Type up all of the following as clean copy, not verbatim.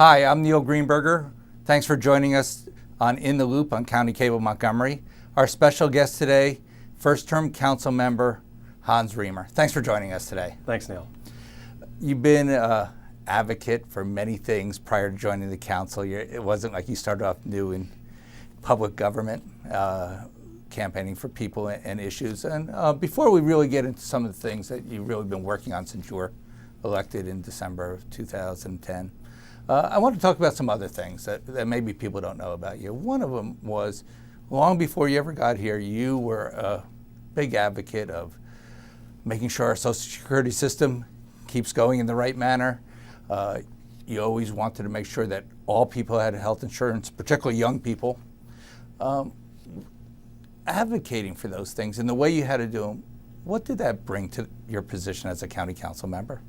Hi, I'm Neil Greenberger. Thanks for joining us on In the Loop on County Cable Montgomery. Our special guest today, first-term council member Hans Riemer. Thanks for joining us today. Thanks, Neil. You've been an advocate for many things prior to joining the council. It wasn't like you started off new in public government, campaigning for people and issues. And before we really get into some of the things that you've really been working on since you were elected in December of 2010, I want to talk about some other things that maybe people don't know about you. One of them was, long before you ever got here, you were a big advocate of making sure our Social Security system keeps going in the right manner. You always wanted to make sure that all people had health insurance, particularly young people. Advocating for those things and the way you had to do them, what did that bring to your position as a county council member?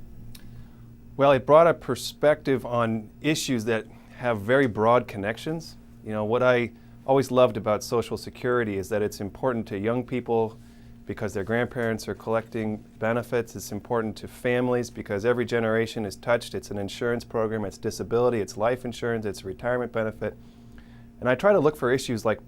Well, it brought a perspective on issues that have very broad connections. You know, what I always loved about Social Security is that it's important to young people because their grandparents are collecting benefits. It's important to families because every generation is touched. It's an insurance program, it's disability, it's life insurance, it's a retirement benefit. And I try to look for issues like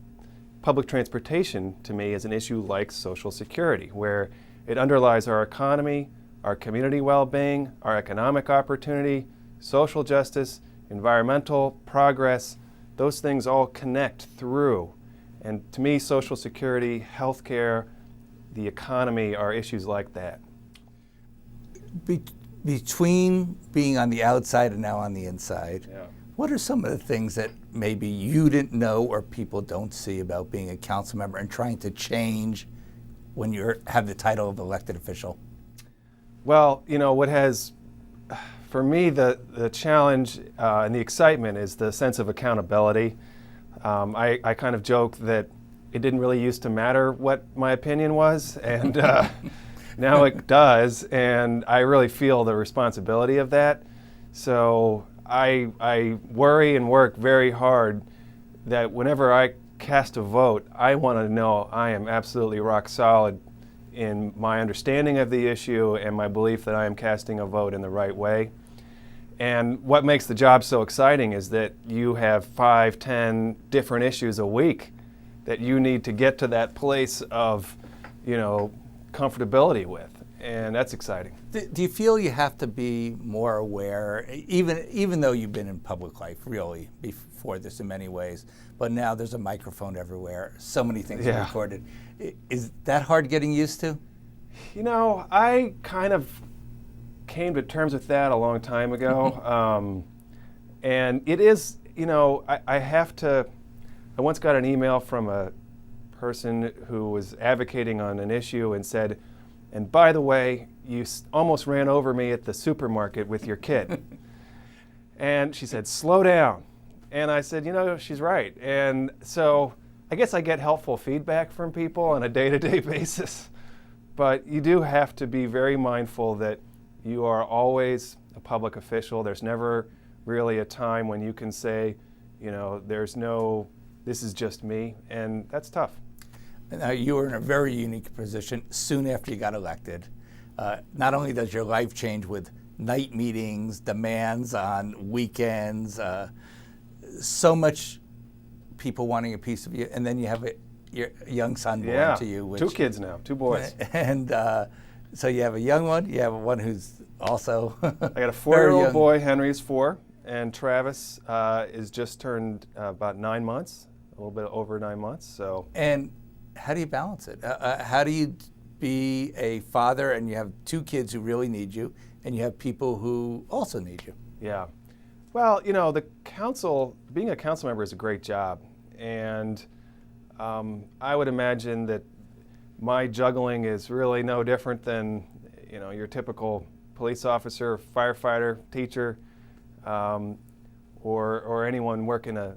public transportation, to me, as an issue like Social Security, where it underlies our economy, our community well-being, our economic opportunity, social justice, environmental progress. Those things all connect through. And to me, Social Security, healthcare, the economy are issues like that. Between being on the outside and now on the inside, what are some of the things that maybe you didn't know or people don't see about being a council member and trying to change when you have the title of elected official? Well, you know, what has, for me, the challenge and the excitement is the sense of accountability. I kind of joke that it didn't really used to matter what my opinion was, and now it does, and I really feel the responsibility of that. So I worry and work very hard that whenever I cast a vote, I want to know I am absolutely rock solid in my understanding of the issue and my belief that I am casting a vote in the right way. And what makes the job so exciting is that you have 5, 10 different issues a week that you need to get to that place of, you know, comfortability with, and that's exciting. Do you feel you have to be more aware, even though you've been in public life really before this in many ways, but now there's a microphone everywhere, so many things are recorded. Is that hard getting used to? You know, I kind of came to terms with that a long time ago. And it is, you know, I once got an email from a person who was advocating on an issue and said, and by the way, you almost ran over me at the supermarket with your kid. And she said, slow down. And I said, you know, she's right. And so I guess I get helpful feedback from people on a day-to-day basis. But you do have to be very mindful that you are always a public official. There's never really a time when you can say, you know, this is just me, and that's tough. Now, you were in a very unique position soon after you got elected. Not only does your life change with night meetings, demands on weekends, so much people wanting a piece of you, and then you have your young son born to you. 2 kids now, 2 boys. And so you have a young one, you have one who's also I got a 4-year-old boy, Henry is 4, and Travis is just turned about 9 months, a little bit over 9 months. So. And how do you balance it? How do you be a father and you have 2 kids who really need you, and you have people who also need you? Yeah. Well, you know, being a council member is a great job. And I would imagine that my juggling is really no different than, you know, your typical police officer, firefighter, teacher, or anyone working a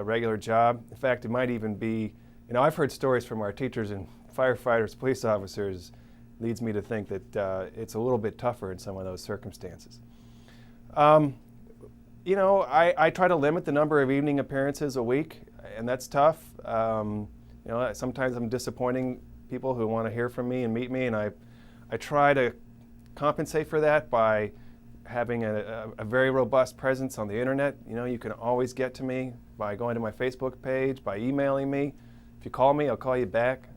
regular job. In fact, it might even be, you know, I've heard stories from our teachers and firefighters, police officers, leads me to think that it's a little bit tougher in some of those circumstances. You know, I try to limit the number of evening appearances a week, and that's tough. You know, sometimes I'm disappointing people who want to hear from me and meet me, and I try to compensate for that by having a very robust presence on the internet. You know, you can always get to me by going to my Facebook page, by emailing me. If you call me, I'll call you back.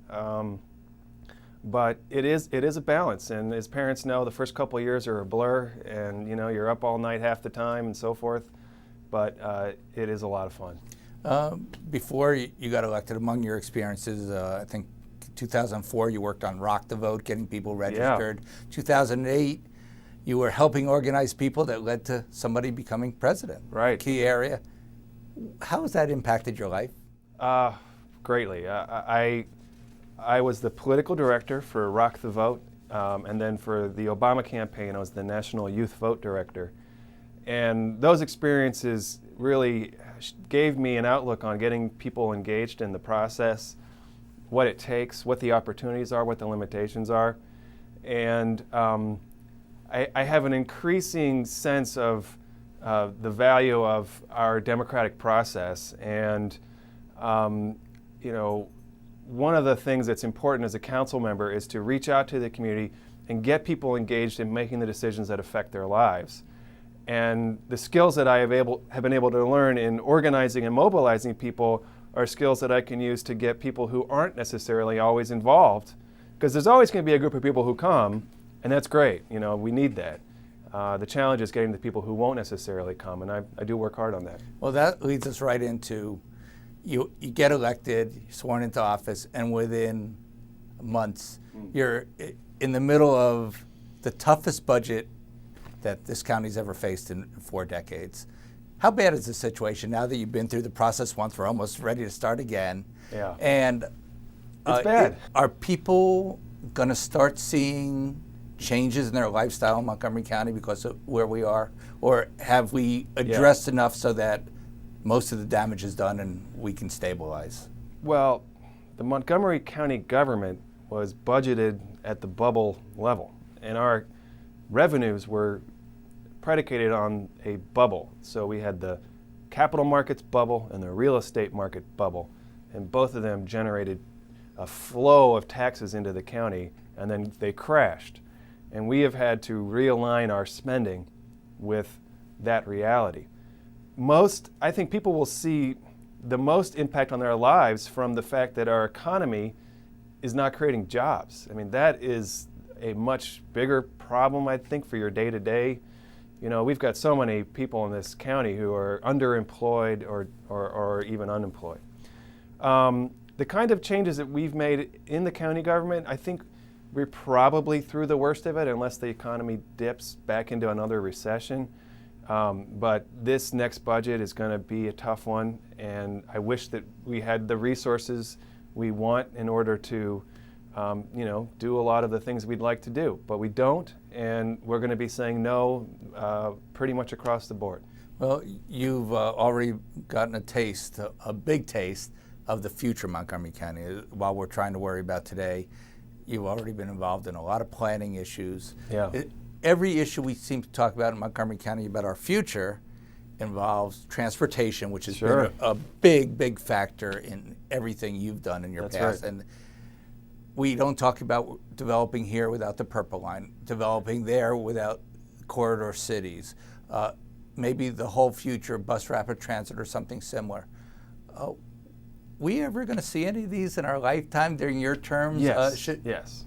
But it is a balance, and as parents know, the first couple of years are a blur, and you know, you're up all night half the time and so forth. But it is a lot of fun. Before you got elected, among your experiences, I think 2004 you worked on Rock the Vote, getting people registered. Yeah. 2008 you were helping organize people that led to somebody becoming president. Right. Key area. How has that impacted your life? Greatly. I was the political director for Rock the Vote, and then for the Obama campaign I was the National Youth Vote Director. And those experiences really gave me an outlook on getting people engaged in the process, what it takes, what the opportunities are, what the limitations are. And I have an increasing sense of the value of our democratic process. And you know, one of the things that's important as a council member is to reach out to the community and get people engaged in making the decisions that affect their lives. And the skills that I have been able to learn in organizing and mobilizing people are skills that I can use to get people who aren't necessarily always involved, because there's always going to be a group of people who come, and that's great. You know, we need that. The challenge is getting the people who won't necessarily come, and I do work hard on that. Well, that leads us right into you get elected, you're sworn into office, and within months you're in the middle of the toughest budget that this county's ever faced in 4 decades. How bad is the situation now that you've been through the process once? We're almost ready to start again. Yeah. And it's bad. Are people going to start seeing changes in their lifestyle in Montgomery County because of where we are? Or have we addressed enough so that most of the damage is done and we can stabilize? Well, the Montgomery County government was budgeted at the bubble level, and our revenues were predicated on a bubble. So we had the capital markets bubble and the real estate market bubble, and both of them generated a flow of taxes into the county, and then they crashed. And we have had to realign our spending with that reality. I think people will see the most impact on their lives from the fact that our economy is not creating jobs. I mean, that is a much bigger problem, I think, for your day-to-day. You know, we've got so many people in this county who are underemployed or even unemployed. The kind of changes that we've made in the county government, I think we're probably through the worst of it unless the economy dips back into another recession. But this next budget is going to be a tough one, and I wish that we had the resources we want in order to you know, do a lot of the things we'd like to do, but we don't, and we're going to be saying no pretty much across the board. Well, you've already gotten a taste, a big taste, of the future Montgomery County. While we're trying to worry about today, you've already been involved in a lot of planning issues. Yeah. Every issue we seem to talk about in Montgomery County about our future involves transportation, which has been a big, big factor in everything you've done in your past. Right. And we don't talk about developing here without the Purple Line, developing there without corridor cities, maybe the whole future bus rapid transit or something similar. We ever going to see any of these in our lifetime during your terms? Yes. Yes.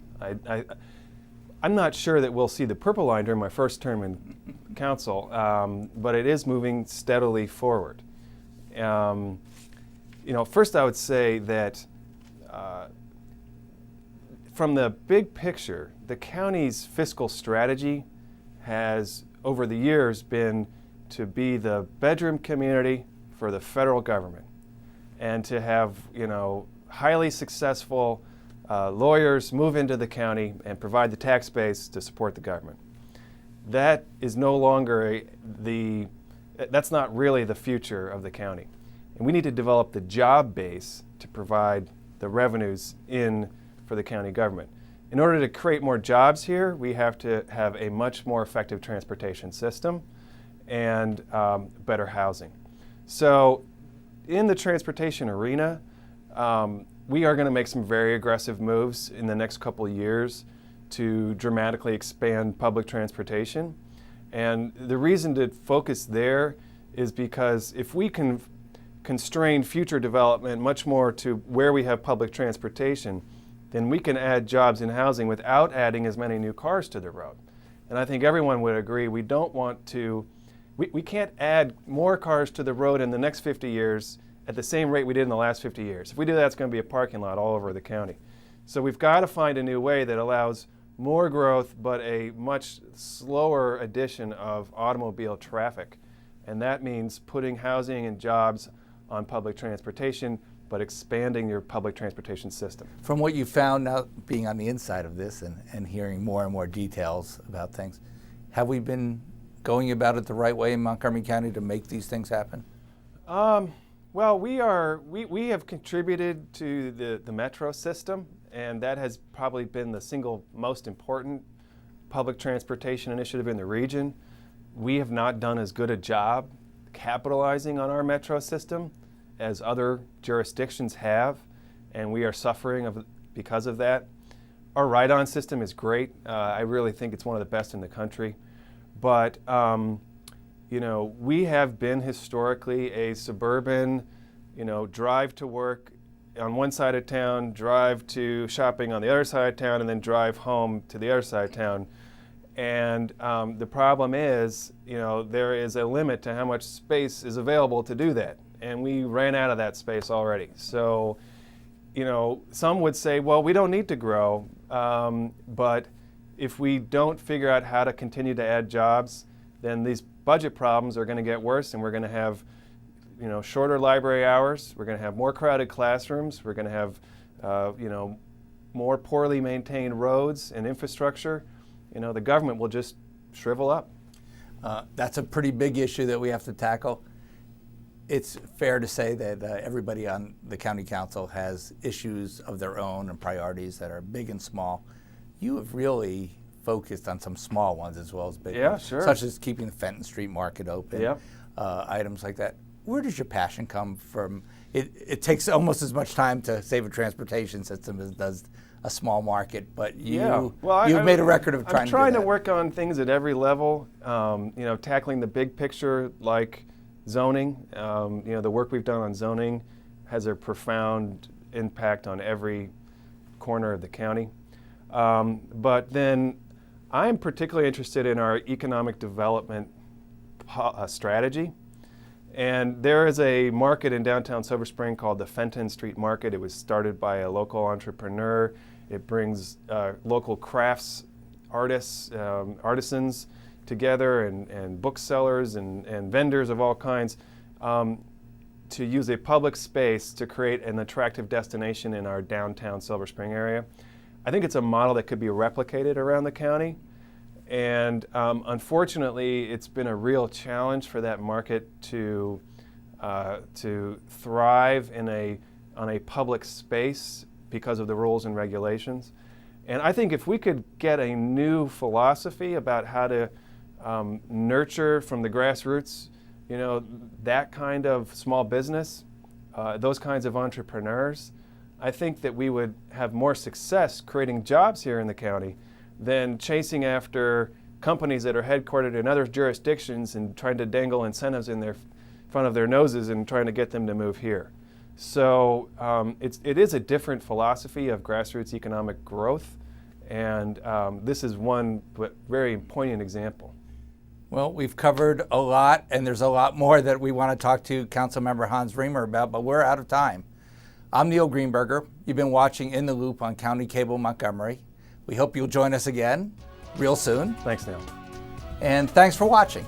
I'm not sure that we'll see the Purple Line during my first term in council, but it is moving steadily forward. You know, first I would say that from the big picture, the county's fiscal strategy has, over the years, been to be the bedroom community for the federal government, and to have, you know, highly successful lawyers move into the county and provide the tax base to support the government. That is no longer that's not really the future of the county. And we need to develop the job base to provide the revenues in for the county government. In order to create more jobs here, we have to have a much more effective transportation system and better housing. So in the transportation arena, we are going to make some very aggressive moves in the next couple of years to dramatically expand public transportation. And the reason to focus there is because if we can constrain future development much more to where we have public transportation, then we can add jobs in housing without adding as many new cars to the road. And I think everyone would agree we don't want to, we can't add more cars to the road in the next 50 years at the same rate we did in the last 50 years. If we do that, it's going to be a parking lot all over the county. So we've got to find a new way that allows more growth but a much slower addition of automobile traffic. And that means putting housing and jobs on public transportation, but expanding your public transportation system. From what you found now being on the inside of this and hearing more and more details about things, have we been going about it the right way in Montgomery County to make these things happen? Well, we have contributed to the metro system, and that has probably been the single most important public transportation initiative in the region. We have not done as good a job capitalizing on our metro system as other jurisdictions have, and we are suffering because of that. Our ride-on system is great. I really think it's one of the best in the country. But you know, we have been historically a suburban, you know, drive to work on one side of town, drive to shopping on the other side of town, and then drive home to the other side of town. And the problem is, you know, there is a limit to how much space is available to do that. And we ran out of that space already. So, you know, some would say, well, we don't need to grow. But if we don't figure out how to continue to add jobs, then these budget problems are going to get worse, and we're going to have, you know, shorter library hours. We're going to have more crowded classrooms. We're going to have, you know, more poorly maintained roads and infrastructure. You know, the government will just shrivel up. That's a pretty big issue that we have to tackle. It's fair to say that everybody on the county council has issues of their own and priorities that are big and small. You have really focused on some small ones as well as big ones, sure. Such as keeping the Fenton Street Market open, Yeah. Items like that. Where does your passion come from? It takes almost as much time to save a transportation system as it does a small market, but you've made a record of I'm trying to to work on things at every level, you know, tackling the big picture like zoning. You know, the work we've done on zoning has a profound impact on every corner of the county. But then I'm particularly interested in our economic development strategy. And there is a market in downtown Silver Spring called the Fenton Street Market. It was started by a local entrepreneur. It brings local crafts, artists, artisans together, and booksellers and vendors of all kinds to use a public space to create an attractive destination in our downtown Silver Spring area. I think it's a model that could be replicated around the county. And unfortunately, it's been a real challenge for that market to thrive on a public space because of the rules and regulations. And I think if we could get a new philosophy about how to nurture from the grassroots, you know, that kind of small business, those kinds of entrepreneurs, I think that we would have more success creating jobs here in the county than chasing after companies that are headquartered in other jurisdictions and trying to dangle incentives in front of their noses and trying to get them to move here. So it is a different philosophy of grassroots economic growth, and this is one but very poignant example. Well, we've covered a lot, and there's a lot more that we want to talk to Councilmember Hans Riemer about, but we're out of time. I'm Neil Greenberger. You've been watching In the Loop on County Cable Montgomery. We hope you'll join us again real soon. Thanks, Neil. And thanks for watching.